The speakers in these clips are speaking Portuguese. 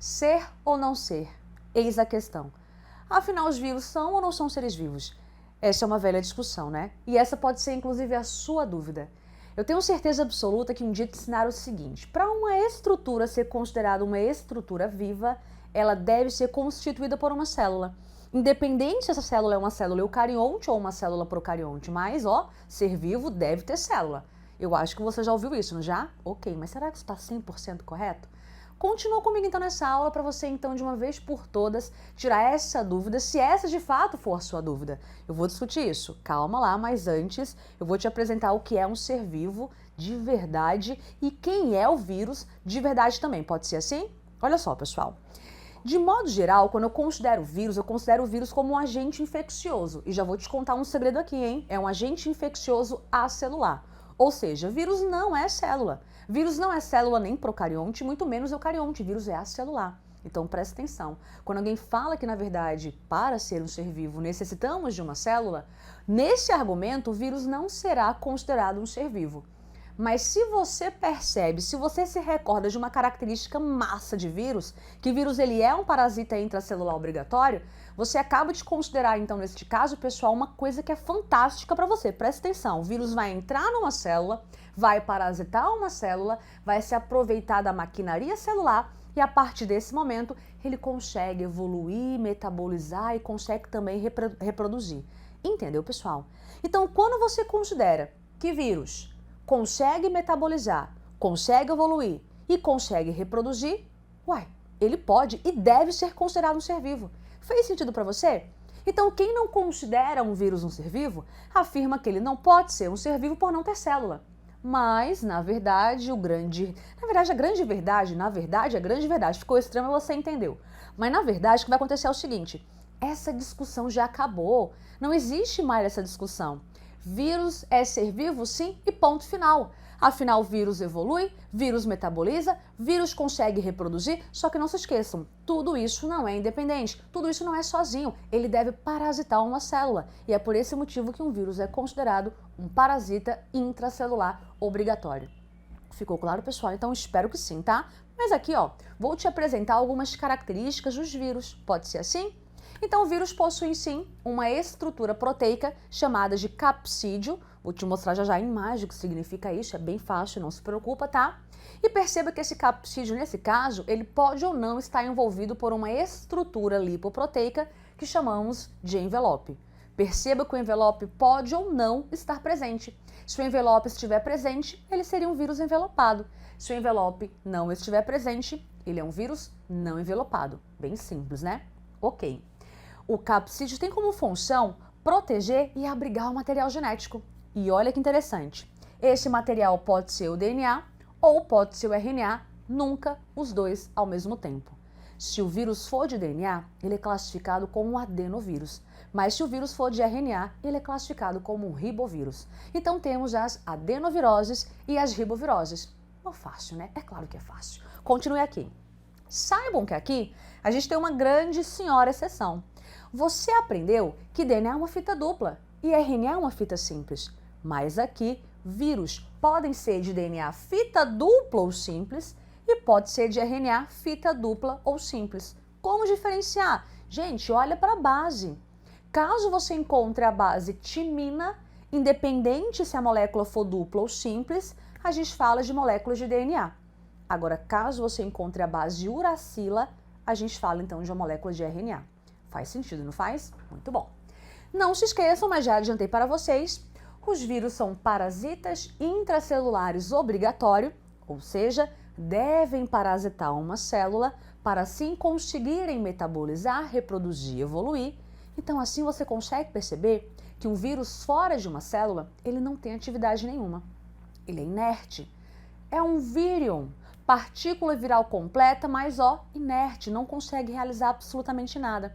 Ser ou não ser? Eis a questão. Afinal, os vírus são ou não são seres vivos? Essa é uma velha discussão, né? E essa pode ser, inclusive, a sua dúvida. Eu tenho certeza absoluta que um dia te ensinaram o seguinte: para uma estrutura ser considerada uma estrutura viva, ela deve ser constituída por uma célula. Independente se essa célula é uma célula eucarionte ou uma célula procarionte, mas, ser vivo deve ter célula. Eu acho que você já ouviu isso, não já? Ok, mas será que isso está 100% correto? Continua comigo então nessa aula para você então de uma vez por todas tirar essa dúvida, se essa de fato for a sua dúvida. Eu vou discutir isso, calma lá, mas antes eu vou te apresentar o que é um ser vivo de verdade e quem é o vírus de verdade também. Pode ser assim? Olha só, pessoal. De modo geral, quando eu considero o vírus como um agente infeccioso. E já vou te contar um segredo aqui, hein? É um agente infeccioso acelular. Ou seja, vírus não é célula. Vírus não é célula nem procarionte, muito menos eucarionte. Vírus é acelular. Então, presta atenção. Quando alguém fala que, na verdade, para ser um ser vivo, necessitamos de uma célula, nesse argumento, o vírus não será considerado um ser vivo. Mas se você percebe, se você se recorda de uma característica massa de vírus, que vírus ele é um parasita intracelular obrigatório, você acaba de considerar, então, neste caso, pessoal, uma coisa que é fantástica para você. Presta atenção, o vírus vai entrar numa célula, vai parasitar uma célula, vai se aproveitar da maquinaria celular e a partir desse momento ele consegue evoluir, metabolizar e consegue também reproduzir. Entendeu, pessoal? Então, quando você considera que vírus consegue metabolizar, consegue evoluir e consegue reproduzir, ele pode e deve ser considerado um ser vivo. Fez sentido para você? Então, quem não considera um vírus um ser vivo, afirma que ele não pode ser um ser vivo por não ter célula. Mas, na verdade, a grande verdade, ficou estranho, você entendeu. Mas, na verdade, o que vai acontecer é o seguinte: essa discussão já acabou. Não existe mais essa discussão. Vírus é ser vivo, sim, e ponto final. Afinal, vírus evolui, vírus metaboliza, vírus consegue reproduzir, só que não se esqueçam, tudo isso não é independente, tudo isso não é sozinho, ele deve parasitar uma célula. E é por esse motivo que um vírus é considerado um parasita intracelular obrigatório. Ficou claro, pessoal? Então espero que sim, tá? Mas aqui, vou te apresentar algumas características dos vírus. Pode ser assim? Então, o vírus possui, sim, uma estrutura proteica chamada de capsídeo. Vou te mostrar já em imagem o que significa isso, é bem fácil, não se preocupa, tá? E perceba que esse capsídeo, nesse caso, ele pode ou não estar envolvido por uma estrutura lipoproteica que chamamos de envelope. Perceba que o envelope pode ou não estar presente. Se o envelope estiver presente, ele seria um vírus envelopado. Se o envelope não estiver presente, ele é um vírus não envelopado. Bem simples, né? Ok. O capsídeo tem como função proteger e abrigar o material genético. E olha que interessante, esse material pode ser o DNA ou pode ser o RNA, nunca os dois ao mesmo tempo. Se o vírus for de DNA, ele é classificado como um adenovírus, mas se o vírus for de RNA, ele é classificado como um ribovírus. Então temos as adenoviroses e as riboviroses. Fácil, né? É claro que é fácil. Continue aqui. Saibam que aqui a gente tem uma grande senhora exceção. Você aprendeu que DNA é uma fita dupla e RNA é uma fita simples. Mas aqui, vírus podem ser de DNA fita dupla ou simples e pode ser de RNA fita dupla ou simples. Como diferenciar? Gente, olha para a base. Caso você encontre a base timina, independente se a molécula for dupla ou simples, a gente fala de moléculas de DNA. Agora, caso você encontre a base de uracila, a gente fala então de uma molécula de RNA. Faz sentido, não faz? Muito bom. Não se esqueçam, mas já adiantei para vocês, os vírus são parasitas intracelulares obrigatórios, ou seja, devem parasitar uma célula para assim conseguirem metabolizar, reproduzir e evoluir. Então, assim você consegue perceber que um vírus fora de uma célula, ele não tem atividade nenhuma. Ele é inerte. É um vírion, partícula viral completa, mas inerte, não consegue realizar absolutamente nada.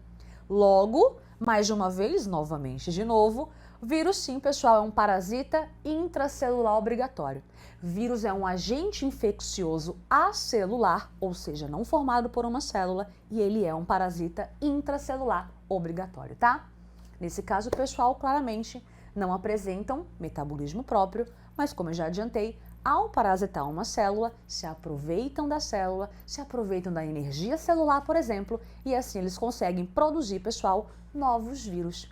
Logo, mais de uma vez, novamente de novo, vírus sim, pessoal, é um parasita intracelular obrigatório. Vírus é um agente infeccioso acelular, ou seja, não formado por uma célula, e ele é um parasita intracelular obrigatório, tá? Nesse caso, pessoal, claramente não apresentam metabolismo próprio, mas como eu já adiantei, ao parasitar uma célula, se aproveitam da célula, se aproveitam da energia celular, por exemplo, e assim eles conseguem produzir, pessoal, novos vírus.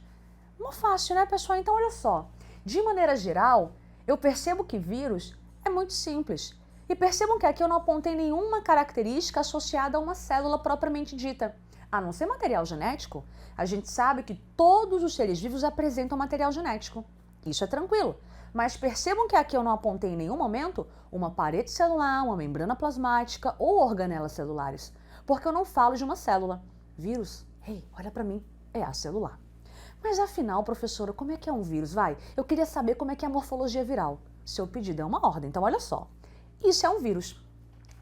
Uma fácil, né, pessoal? Então, olha só. De maneira geral, eu percebo que vírus é muito simples. E percebam que aqui eu não apontei nenhuma característica associada a uma célula propriamente dita. A não ser material genético, a gente sabe que todos os seres vivos apresentam material genético. Isso é tranquilo. Mas percebam que aqui eu não apontei em nenhum momento uma parede celular, uma membrana plasmática ou organelas celulares. Porque eu não falo de uma célula. Vírus, ei, olha para mim, é acelular. Mas afinal, professora, como é que é um vírus? Vai, eu queria saber como é que é a morfologia viral. Seu pedido é uma ordem, então olha só. Isso é um vírus.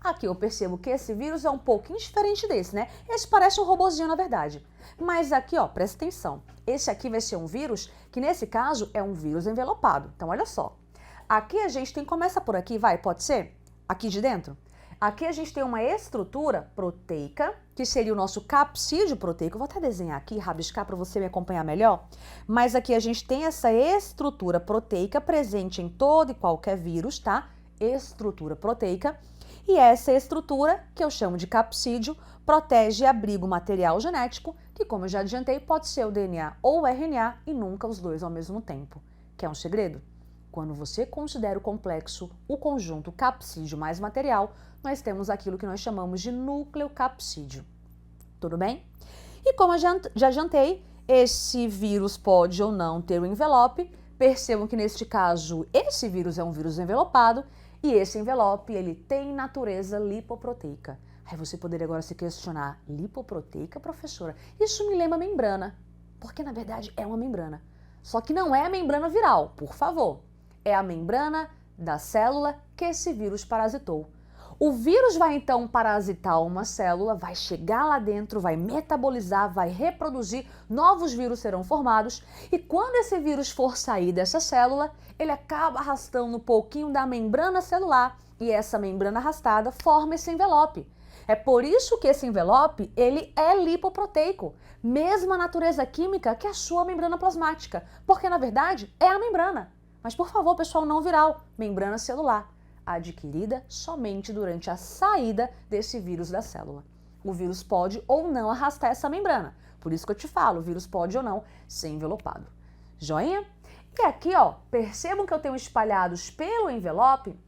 Aqui eu percebo que esse vírus é um pouquinho diferente desse, né? Esse parece um robozinho, na verdade. Mas aqui, ó, presta atenção. Esse aqui vai ser um vírus que, nesse caso, é um vírus envelopado. Então, olha só. Aqui a gente tem, começa por aqui, vai, pode ser? Aqui de dentro? Aqui a gente tem uma estrutura proteica, que seria o nosso capsídeo proteico. Eu vou até desenhar aqui, rabiscar para você me acompanhar melhor. Mas aqui a gente tem essa estrutura proteica presente em todo e qualquer vírus, tá? Estrutura proteica. E essa estrutura, que eu chamo de capsídeo, protege e abriga o material genético, que, como eu já adiantei, pode ser o DNA ou o RNA e nunca os dois ao mesmo tempo. Quer um segredo? Quando você considera o complexo, o conjunto capsídeo mais material, nós temos aquilo que nós chamamos de núcleo capsídeo. Tudo bem? E como eu já adiantei, esse vírus pode ou não ter um envelope. Percebam que, neste caso, esse vírus é um vírus envelopado, e esse envelope, ele tem natureza lipoproteica. Aí você poderia agora se questionar, lipoproteica, professora? Isso me lembra membrana, porque na verdade é uma membrana. Só que não é a membrana viral, por favor. É a membrana da célula que esse vírus parasitou. O vírus vai então parasitar uma célula, vai chegar lá dentro, vai metabolizar, vai reproduzir, novos vírus serão formados e quando esse vírus for sair dessa célula, ele acaba arrastando um pouquinho da membrana celular e essa membrana arrastada forma esse envelope. É por isso que esse envelope, ele é lipoproteico, mesma natureza química que a sua membrana plasmática, porque na verdade é a membrana. Mas por favor, pessoal, não viral, membrana celular, adquirida somente durante a saída desse vírus da célula. O vírus pode ou não arrastar essa membrana, por isso que eu te falo, o vírus pode ou não ser envelopado. Joinha? E aqui, ó, percebam que eu tenho espalhados pelo envelope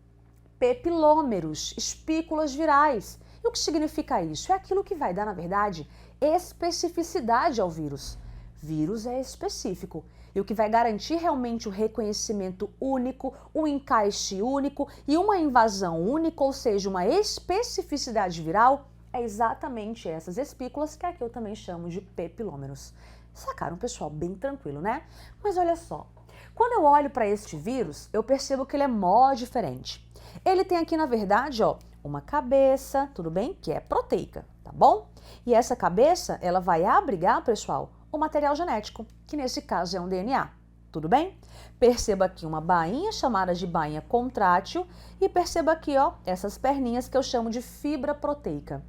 pepilômeros, espículas virais. E o que significa isso? É aquilo que vai dar, na verdade, especificidade ao vírus. Vírus é específico. E o que vai garantir realmente o reconhecimento único, um encaixe único e uma invasão única, ou seja, uma especificidade viral, é exatamente essas espículas que aqui eu também chamo de pepilômeros. Sacaram, pessoal? Bem tranquilo, né? Mas olha só, quando eu olho para este vírus, eu percebo que ele é mó diferente. Ele tem aqui, na verdade, ó, uma cabeça, tudo bem? Que é proteica, tá bom? E essa cabeça, ela vai abrigar, pessoal, o material genético, que nesse caso é um DNA, tudo bem? Perceba aqui uma bainha chamada de bainha contrátil e perceba aqui, ó, essas perninhas que eu chamo de fibra proteica.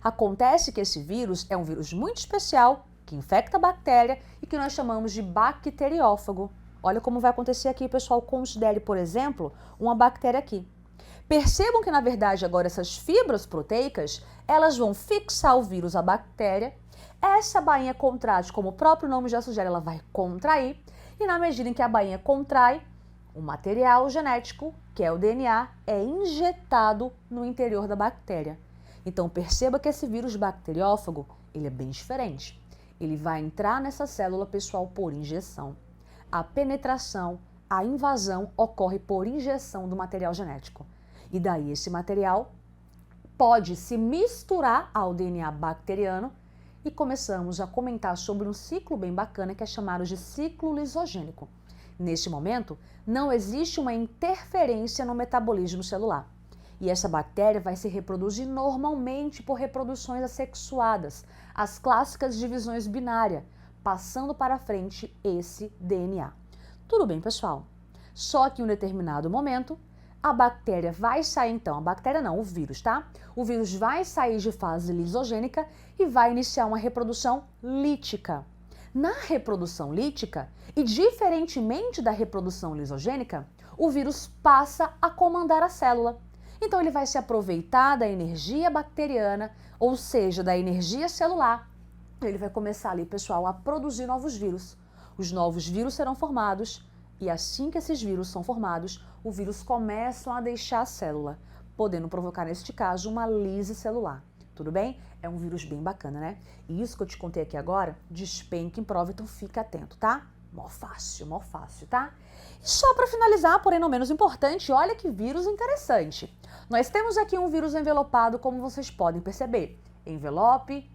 Acontece que esse vírus é um vírus muito especial, que infecta a bactéria e que nós chamamos de bacteriófago. Olha como vai acontecer aqui, pessoal, considere, por exemplo, uma bactéria aqui. Percebam que, na verdade, agora essas fibras proteicas, elas vão fixar o vírus à bactéria. Essa bainha contrátil, como o próprio nome já sugere, ela vai contrair. E na medida em que a bainha contrai, o material genético, que é o DNA, é injetado no interior da bactéria. Então, perceba que esse vírus bacteriófago, ele é bem diferente. Ele vai entrar nessa célula, pessoal, por injeção. A penetração, a invasão ocorre por injeção do material genético. E daí esse material pode se misturar ao DNA bacteriano e começamos a comentar sobre um ciclo bem bacana que é chamado de ciclo lisogênico. Neste momento, não existe uma interferência no metabolismo celular. E essa bactéria vai se reproduzir normalmente por reproduções assexuadas, as clássicas divisões binárias, passando para frente esse DNA. Tudo bem, pessoal? Só que em um determinado momento, a bactéria vai sair então, a bactéria não, o vírus, tá? O vírus vai sair de fase lisogênica e vai iniciar uma reprodução lítica. Na reprodução lítica, e diferentemente da reprodução lisogênica, o vírus passa a comandar a célula. Então ele vai se aproveitar da energia bacteriana, ou seja, da energia celular. Ele vai começar ali, pessoal, a produzir novos vírus. Os novos vírus serão formados e assim que esses vírus são formados, os vírus começam a deixar a célula, podendo provocar, neste caso, uma lise celular. Tudo bem? É um vírus bem bacana, né? E isso que eu te contei aqui agora, despenca em prova, então fica atento, tá? Mó fácil, tá? E só para finalizar, porém não menos importante, olha que vírus interessante. Nós temos aqui um vírus envelopado, como vocês podem perceber. Envelope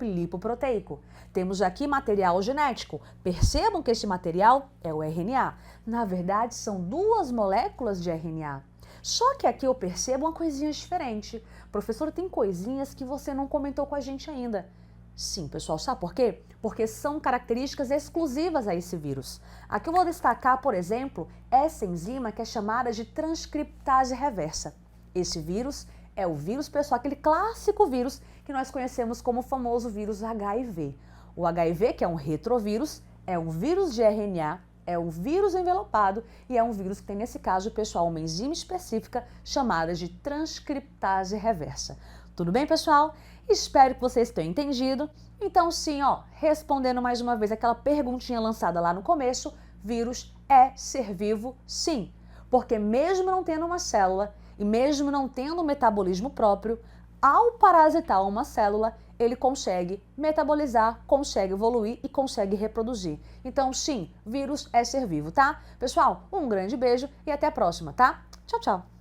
lipoproteico. Temos aqui material genético. Percebam que esse material é o RNA. Na verdade, são 2 moléculas de RNA. Só que aqui eu percebo uma coisinha diferente. Professor, tem coisinhas que você não comentou com a gente ainda. Sim, pessoal, sabe por quê? Porque são características exclusivas a esse vírus. Aqui eu vou destacar, por exemplo, essa enzima que é chamada de transcriptase reversa. Esse vírus é o vírus, pessoal, aquele clássico vírus que nós conhecemos como o famoso vírus HIV. O HIV, que é um retrovírus, é um vírus de RNA, é um vírus envelopado e é um vírus que tem, nesse caso, pessoal, uma enzima específica chamada de transcriptase reversa. Tudo bem, pessoal? Espero que vocês tenham entendido. Então, sim, respondendo mais uma vez aquela perguntinha lançada lá no começo, vírus é ser vivo? Sim, porque mesmo não tendo uma célula e mesmo não tendo um metabolismo próprio, ao parasitar uma célula, ele consegue metabolizar, consegue evoluir e consegue reproduzir. Então, sim, vírus é ser vivo, tá? Pessoal, um grande beijo e até a próxima, tá? Tchau, tchau!